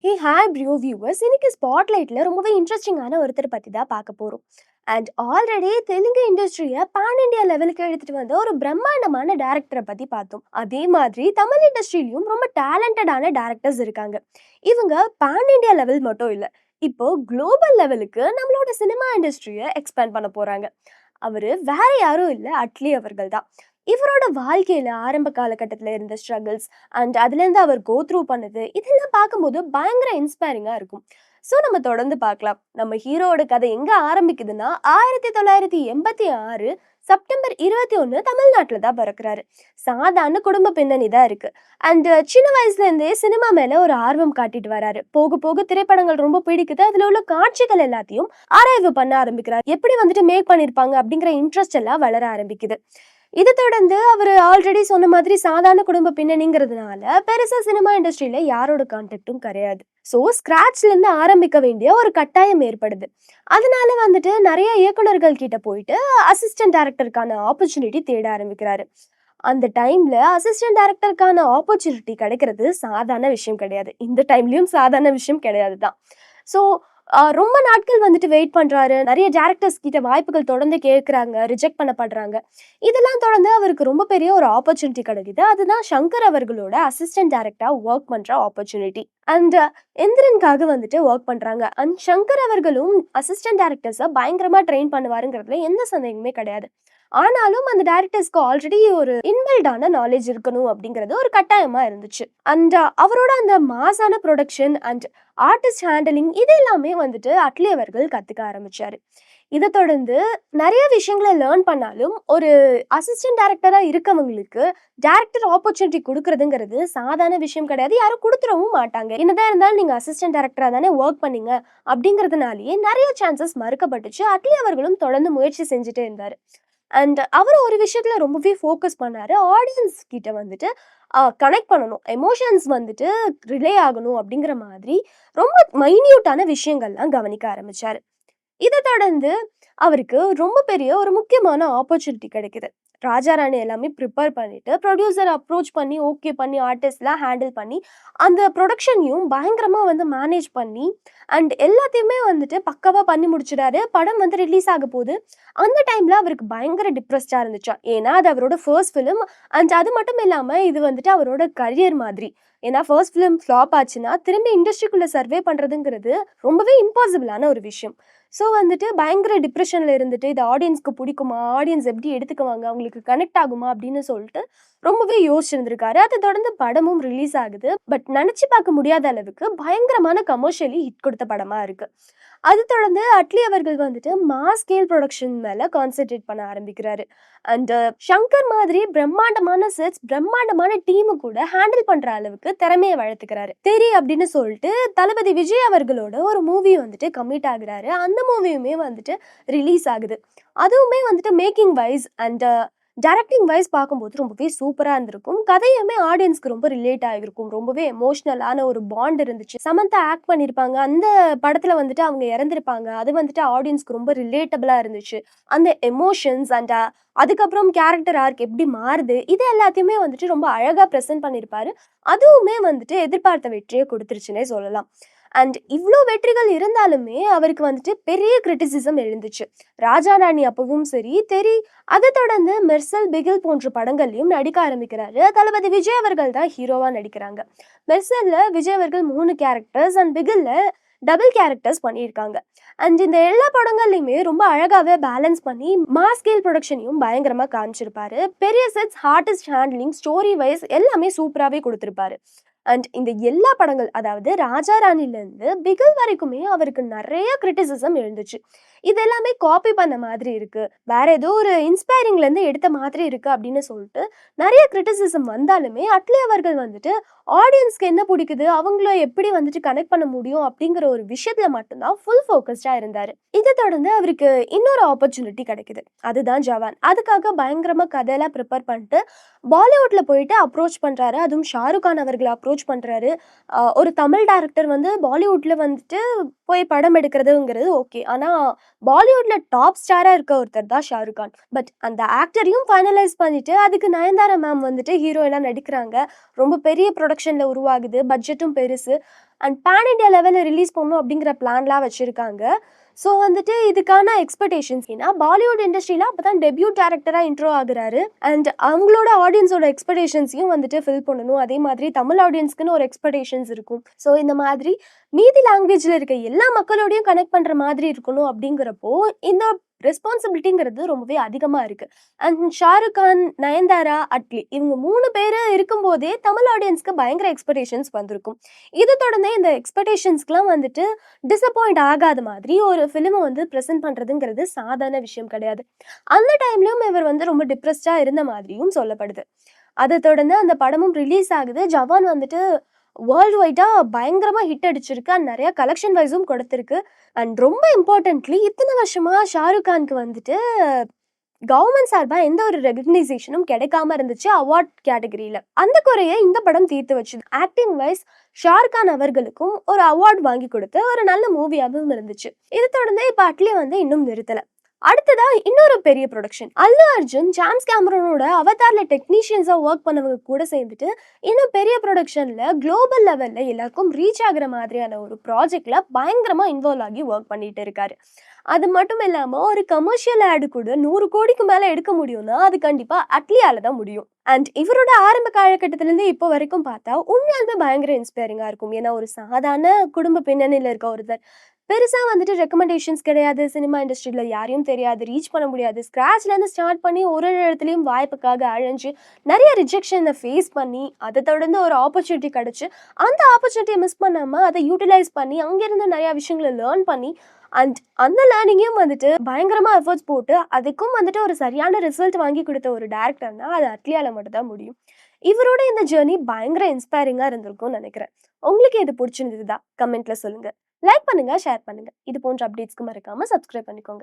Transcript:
Hey hi bro viewers, இன்னைக்கு ஸ்பாட்லைட்ல ரொம்பவே இன்ட்ரெஸ்டிங்கான ஒருத்தர் பத்தி தான் பார்க்க போறோம். அண்ட் ஆல்ரெடி தெலுங்கு இண்டஸ்ட்ரியை பேன் இண்டியா லெவலுக்கு எடுத்துட்டு வந்த ஒரு பிரம்மாண்டமான டேரக்டரை பத்தி பார்த்தோம். அதே மாதிரி தமிழ் இண்டஸ்ட்ரியிலும் ரொம்ப டேலண்டடான டேரக்டர்ஸ் இருக்காங்க. இவங்க பேன் இண்டியா லெவல் மட்டும் இல்ல, இப்போ குளோபல் லெவலுக்கு நம்மளோட சினிமா இண்டஸ்ட்ரியை எக்ஸ்பேண்ட் பண்ண போறாங்க. அவரு வேற யாரும் இல்ல, அட்லி அவர்கள் தான். இவரோட வாழ்க்கையில ஆரம்ப காலகட்டத்துல இருந்த ஸ்ட்ரகிள்ஸ் அண்ட் அதுலேருந்து அவர் கோ த்ரூ பண்ணது இதெல்லாம் பார்க்கும்போது பயங்கர இன்ஸ்பைரிங்கா இருக்கும். ஸோ நம்ம தொடர்ந்து பார்க்கலாம். நம்ம ஹீரோவோட கதை எங்க ஆரம்பிக்குதுன்னா 1986 செப்டம்பர் 21 தமிழ்நாட்டில் தான் பிறக்கிறாரு. சாதாரண குடும்ப பின்னணி தான் இருக்கு. அண்ட் சின்ன வயசுல இருந்தே சினிமா மேல ஒரு ஆர்வம் காட்டிட்டு வராரு. போக போக திரைப்படங்கள் ரொம்ப பிடிக்குது. அதுல உள்ள காட்சிகள் எல்லாத்தையும் ஆராய்வு பண்ண ஆரம்பிக்கிறார். எப்படி மேக் பண்ணிருப்பாங்க அப்படிங்கிற இன்ட்ரெஸ்ட் எல்லாம் வளர ஆரம்பிக்குது. இதை தொடர்ந்து அவர் ஆல்ரெடி சொன்ன மாதிரி சாதாரண குடும்ப பின்னணிங்கிறதுனால பெருசா சினிமா இண்டஸ்ட்ரியில யாரோட கான்டாக்டும் கிடையாது. ஸோ ஸ்கிராச்ல இருந்து ஆரம்பிக்க வேண்டிய ஒரு கட்டாயம் ஏற்படுது. அதனால நிறைய இயக்குனர்கள் கிட்ட போயிட்டு அசிஸ்டன்ட் டைரக்டருக்கான ஆப்பர்ச்சுனிட்டி தேட ஆரம்பிக்கிறாரு. அந்த டைம்ல அசிஸ்டன்ட் டைரக்டருக்கான ஆப்பர்ச்சுனிட்டி கிடைக்கிறது சாதாரண விஷயம் கிடையாது. இந்த டைம்லயும் சாதாரண விஷயம் கிடையாது தான். ஸோ ரொம்ப நாட்கள் வெயிட் பண்றாரு. நிறைய டேரக்டர்ஸ் கிட்ட வாய்ப்புகள் தொடர்ந்து கேட்குறாங்க, ரிஜெக்ட் பண்ணப்படுறாங்க. இதெல்லாம் தொடர்ந்து அவருக்கு ரொம்ப பெரிய ஒரு ஆப்பர்ச்சுனிட்டி கிடைக்குது. அதுதான் சங்கர் அவர்களோட அசிஸ்டன்ட் டைரக்டரா ஒர்க் பண்ற ஆப்பர்ச்சுனிட்டி. அண்ட் எந்திரனுக்காக ஒர்க் பண்றாங்க. அண்ட் சங்கர் அவர்களும் அசிஸ்டன்ட் டைரக்டர்ஸை பயங்கரமா ட்ரெயின் பண்ணுவாருங்கிறதுல எந்த சந்தேகமே கிடையாது. ஆனாலும் அந்த டைரக்டர்ஸ்க்கு ஆல்ரெடி ஒரு இன்பில்டான நாலேஜ் இருக்கணும் அப்படிங்கிறது ஒரு கட்டாயமா இருந்துச்சு. அண்ட் அவரோட அந்த மாசான ப்ரொடக்ஷன் அண்ட் ஆர்டிஸ்ட் ஹேண்டலிங் இது எல்லாமே அட்லி அவர்கள் கத்துக்க ஆரம்பிச்சாரு. இதை தொடர்ந்து நிறைய விஷயங்களை லேர்ன் பண்ணாலும் ஒரு அசிஸ்டன்ட் டைரக்டரா இருக்கவங்களுக்கு டைரக்டர் ஆப்பர்ச்சுனிட்டி கொடுக்கறதுங்கிறது சாதாரண விஷயம் கிடையாது. யாரும் கொடுத்துடவும் மாட்டாங்க. என்னதான் இருந்தாலும் நீங்க அசிஸ்டன்ட் டைரக்டரா தானே ஒர்க் பண்ணீங்க அப்படிங்கிறதுனாலேயே நிறைய சான்சஸ் மறுக்கப்பட்டுச்சு. அட்லி அவர்களும் தொடர்ந்து முயற்சி செஞ்சுட்டே இருந்தாரு. அண்ட் அவர் ஒரு விஷயத்துல ரொம்பவே ஃபோக்கஸ் பண்ணாரு. ஆடியன்ஸ் கிட்ட கனெக்ட் பண்ணணும், எமோஷன்ஸ் ரிலே ஆகணும் அப்படிங்கிற மாதிரி ரொம்ப மைன்யூட்டான விஷயங்கள்லாம் கவனிக்க ஆரம்பிச்சாரு. இதை தொடர்ந்து அவருக்கு ரொம்ப பெரிய ஒரு முக்கியமான ஆப்பர்ச்சுனிட்டி கிடைக்குது. ராஜா ராணி எல்லாமே ப்ரிப்பேர் பண்ணிட்டு ப்ரொடியூசர் அப்ரோச் பண்ணி ஓகே பண்ணி ஆர்டிஸ்ட்லாம் ஹேண்டில் பண்ணி அந்த ப்ரொடக்ஷனையும் பயங்கரமா மேனேஜ் பண்ணி அண்ட் எல்லாத்தையுமே பக்காவா பண்ணி முடிச்சிடாரு. படம் ரிலீஸ் ஆக போகுது. அந்த டைம்ல அவருக்கு பயங்கர டிப்ரெஸ்டா இருந்துச்சா. ஏன்னா அது அவரோட ஃபர்ஸ்ட் ஃபிலிம். அண்ட் அது மட்டும் இல்லாம இது அவரோட கரியர் மாதிரி. ஏன்னா ஃபர்ஸ்ட் ஃபிலிம் ஃப்ளாப் ஆச்சுன்னா திரும்பி இண்டஸ்ட்ரிக்குள்ள சர்வே பண்றதுங்கிறது ரொம்பவே இம்பாசிபிளான ஒரு விஷயம். ஸோ பயங்கர டிப்ரெஷனில் இருந்துட்டு இது ஆடியன்ஸ்க்கு பிடிக்குமா, ஆடியன்ஸ் எப்படி எடுத்துக்குவாங்க, அவங்களுக்கு கனெக்ட் ஆகுமா அப்படின்னு சொல்லிட்டு ரொம்பவே யோசிச்சிருந்திருக்காரு. அதை தொடர்ந்து படமும் ரிலீஸ் ஆகுது. பட் நினச்சி பார்க்க முடியாத அளவுக்கு பயங்கரமான கமர்ஷியலி ஹிட் கொடுத்த படமாக இருக்கு. அது தொடர்ந்து அட்லி அவர்கள் மாஸ் ஸ்கேல் ப்ரொடக்ஷன் மேலே கான்சென்ட்ரேட் பண்ண ஆரம்பிக்கிறாரு. அண்ட் ஷங்கர் மாதிரி பிரம்மாண்டமான செட்ஸ், பிரம்மாண்டமான டீமு கூட ஹேண்டில் பண்ற அளவுக்கு திறமையை வளர்த்துக்கிறாரு. தெரி அப்படின்னு சொல்லிட்டு தளபதி விஜய் அவர்களோட ஒரு மூவி கமிட் ஆகுறாரு. அந்த மூவியுமே ரிலீஸ் ஆகுது. அதுவுமே making wise and directing wise பார்க்கும்போது ரொம்பவே சூப்பராக இருந்திருக்கும். கதையுமே ஆடியன்ஸ்க்கு ரொம்ப ரிலேட் ஆகிருக்கும். ரொம்பவே எமோஷ்னலான ஒரு பாண்ட் இருந்துச்சு. சமந்தா ஆக்ட் பண்ணியிருப்பாங்க. அந்த படத்தில் அவங்க இறந்துருப்பாங்க. அது ஆடியன்ஸ்க்கு ரொம்ப ரிலேட்டபிளாக இருந்துச்சு. அந்த எமோஷன்ஸ் அண்ட் அதுக்கப்புறம் கேரக்டர் ஆர்க் எப்படி மாறுது இது எல்லாத்தையுமே ரொம்ப அழகாக ப்ரெசென்ட் பண்ணியிருப்பாரு. அதுவுமே எதிர்பார்த்த வெற்றியை கொடுத்துருச்சுன்னே சொல்லலாம். அண்ட் இவ்வளோ வெற்றிகள் இருந்தாலுமே அவருக்கு பெரிய கிரிட்டிசிசம் எழுந்துச்சு. ராஜா ராணி அப்பவும் சரி, தெரி, அதை தொடர்ந்து மெர்சல், பிகில் போன்ற படங்கள்லையும் நடிக்க ஆரம்பிக்கிறாரு. தளபதி விஜய் அவர்கள் தான் ஹீரோவா நடிக்கிறாங்க. மெர்சல்ல விஜய் அவர்கள் 3 கேரக்டர்ஸ் அண்ட் பிகில்ல டபுள் கேரக்டர்ஸ் பண்ணியிருக்காங்க. அண்ட் இந்த எல்லா படங்கள்லையுமே ரொம்ப அழகாவே பேலன்ஸ் பண்ணி மாஸ் ஸ்கேல் ப்ரொடக்ஷனையும் பயங்கரமா காமிச்சிருப்பாரு. பெரிய sets, artist handling, story wise எல்லாமே சூப்பராகவே கொடுத்துருப்பாரு. அண்ட் இந்த எல்லா படங்கள், அதாவது ராஜா ராணிலேருந்து பிகில் வரைக்குமே அவருக்கு நிறைய கிரிட்டிசிசம் எழுந்துச்சு. இது எல்லாமே காப்பி பண்ண மாதிரி இருக்கு, வேற ஏதோ ஒரு இன்ஸ்பைரிங்லேருந்து எடுத்த மாதிரி இருக்கு அப்படின்னு சொல்லிட்டு நிறைய கிரிட்டிசிசம் வந்தாலுமே அட்லி அவர்கள் ஆடியன்ஸ்க்கு என்ன பிடிக்குது, அவங்கள எப்படி கனெக்ட் பண்ண முடியும் அப்படிங்கிற ஒரு விஷயத்துல மட்டும்தான் ஃபுல் ஃபோக்கஸ்டா இருந்தாரு. இதை தொடர்ந்து அவருக்கு இன்னொரு ஆப்பர்ச்சுனிட்டி கிடைக்குது. அதுதான் ஜவான். அதுக்காக பயங்கரமா கதையெல்லாம் ப்ரிப்பேர் பண்ணிட்டு பாலிவுட்ல போயிட்டு அப்ரோச் பண்றாரு. அதுவும் ஷாருக் கான் அவர்களை அப்ரோச் பண்றாரு. ஒரு தமிழ் டைரக்டர் பாலிவுட்ல போய் படம் எடுக்கிறதுங்கிறது ஓகே. ஆனா பாலிவுட்ல டாப் ஸ்டாரா இருக்க ஒருத்தர் தான் ஷாருக் கான். பட் அந்த ஆக்டரையும் ஃபைனலைஸ் பண்ணிட்டு அதுக்கு நயன்தாரா மேம் ஹீரோயினா நடிக்கிறாங்க. ரொம்ப பெரிய ப்ரொடக்ஷன்ல உருவாகுது, பட்ஜெட்டும் பெருசு. அண்ட் பேன் இண்டியா லெவலில் ரிலீஸ் பண்ணணும் அப்படிங்கிற பிளான்லாம் வச்சுருக்காங்க. ஸோ வந்துட்டு இதுக்கான எக்ஸ்பெக்டேஷன்ஸ் ஏன்னா பாலிவுட் இண்டஸ்ட்ரியில் அப்போ தான் டெபியூட் டேரக்டராக இன்ட்ரோ ஆகுறாரு. அண்ட் அவங்களோட ஆடியன்ஸோட எக்ஸ்பெக்டேஷன்ஸையும் வந்துட்டு ஃபில் பண்ணணும். அதே மாதிரி தமிழ் ஆடியன்ஸ்க்குன்னு ஒரு எக்ஸ்பெக்டேஷன்ஸ் இருக்கும். ஸோ இந்த மாதிரி மீதி லாங்குவேஜில் இருக்க எல்லா மக்களோடையும் கனெக்ட் பண்ணுற மாதிரி இருக்கணும் அப்படிங்கிறப்போ இந்த ரெஸ்பான்சிபிலிட்டிங்கிறது ரொம்பவே அதிகமாக இருக்குது. அண்ட் ஷாருக் கான், நயன்தாரா, அட்லி இவங்க 3 பேர் இருக்கும்போதே தமிழ் ஆடியன்ஸ்க்கு பயங்கர எக்ஸ்பெக்டேஷன்ஸ் வந்திருக்கும். இது தொடர்ந்தே இந்த எக்ஸ்பெக்டேஷன்ஸ்க்குலாம் வந்துட்டு டிசப்பாயிண்ட் ஆகாத மாதிரி ஒரு ஃபிலிமை வந்து ப்ரெசென்ட் பண்ணுறதுங்கிறது சாதாரண விஷயம் கிடையாது. அந்த டைம்லையும் இவர் வந்து ரொம்ப டிப்ரெஸ்டாக இருந்த மாதிரியும் சொல்லப்படுது. அதை தொடர்ந்து அந்த படமும் ரிலீஸ் ஆகுது. ஜவான் வந்துட்டு வேர்ல்டு வைடாக பயங்கரமாக ஹிட் அடிச்சிருக்கு. அண்ட் நிறையா கலெக்ஷன் வைஸும் கொடுத்துருக்கு. அண்ட் ரொம்ப இம்பார்ட்டன்ட்லி இத்தனை வருஷமாக ஷாருக் கானுக்கு வந்துட்டு கவர்மெண்ட் சார்பாக எந்த ஒரு ரெகக்னைசேஷனும் கிடைக்காம இருந்துச்சு அவார்ட் கேட்டகரியில். அந்த குறையை இந்த படம் தீர்த்து வச்சுது. ஆக்டிங் வைஸ் ஷாருக் கான் அவர்களுக்கும் ஒரு அவார்ட் வாங்கி கொடுத்து ஒரு நல்ல மூவியாகவும் இருந்துச்சு. இது தொடர்ந்து இப்போ அட்லி வந்து இன்னும் நிறுத்தலை. அடுத்ததா இன்னொரு பெரிய ப்ரொடக்ஷன் அல்லு அர்ஜுன் ஜேம்ஸ் கேமரனோட அவதார்ல டெக்னீஷியன்ஸா ஒர்க் பண்ணவங்க கூட சேர்ந்துட்டு இன்னும் பெரிய ப்ரொடக்ஷன்ல குளோபல் லெவல்ல எல்லாருக்கும் ரீச் ஆகுற மாதிரியான ஒரு ப்ராஜெக்ட்ல பயங்கரமா இன்வால்வ் ஆகி ஒர்க் பண்ணிட்டு இருக்காரு. அது மட்டும் இல்லாம ஒரு கமர்ஷியல் ஆடு கூட 100 கோடிக்கு மேல எடுக்க முடியும்னா அது கண்டிப்பா அட்லியால தான் முடியும். அண்ட் இவரோட ஆரம்ப காலகட்டத்தில இருந்து இப்போ வரைக்கும் பார்த்தா உண்மையாலுமே பயங்கர இன்ஸ்பைரிங்கா இருக்கும். ஏன்னா ஒரு சாதாரண குடும்ப பின்னணியில இருக்க ஒருத்தர் பெருசா வந்துட்டு ரெக்கமெண்டேஷன்ஸ் கிடையாது. சினிமா இண்டஸ்ட்ரியில யாரையும் தெரியாது. ரீச் பண்ண முடியாது. ஸ்க்ராட்ச்லேருந்து ஸ்டார்ட் பண்ணி ஒரு இடத்துலையும் வாய்ப்புக்காக அழைஞ்சு நிறைய ரிஜெக்ஷனை ஃபேஸ் பண்ணி அதை தொடர்ந்து ஒரு ஆப்பர்ச்சுனிட்டி கிடச்சி அந்த ஆப்பர்ச்சுனிட்டியை மிஸ் பண்ணாமல் அதை யூட்டிலைஸ் பண்ணி அங்கேருந்து நிறையா விஷயங்களை லேர்ன் பண்ணி அண்ட் அந்த லேர்னிங்கையும் வந்துட்டு பயங்கரமாக எஃபர்ட்ஸ் போட்டு அதுக்கும் வந்துட்டு ஒரு சரியான ரிசல்ட் வாங்கி கொடுத்த ஒரு டேரக்டர்னா அது அட்லியால மட்டும் தான் முடியும். இவரோட இந்த ஜேர்னி பயங்கர இன்ஸ்பைரிங்காக இருந்திருக்கும்னு நினைக்கிறேன். உங்களுக்கு இது பிடிச்சிருந்ததுதான் கமெண்ட்ல சொல்லுங்க. லைக் பண்ணுங்க, ஷேர் பண்ணுங்க. இது போன்ற அப்டேட்ஸ்க்கு மறக்காம சப்ஸ்கிரைப் பண்ணிக்கோங்க.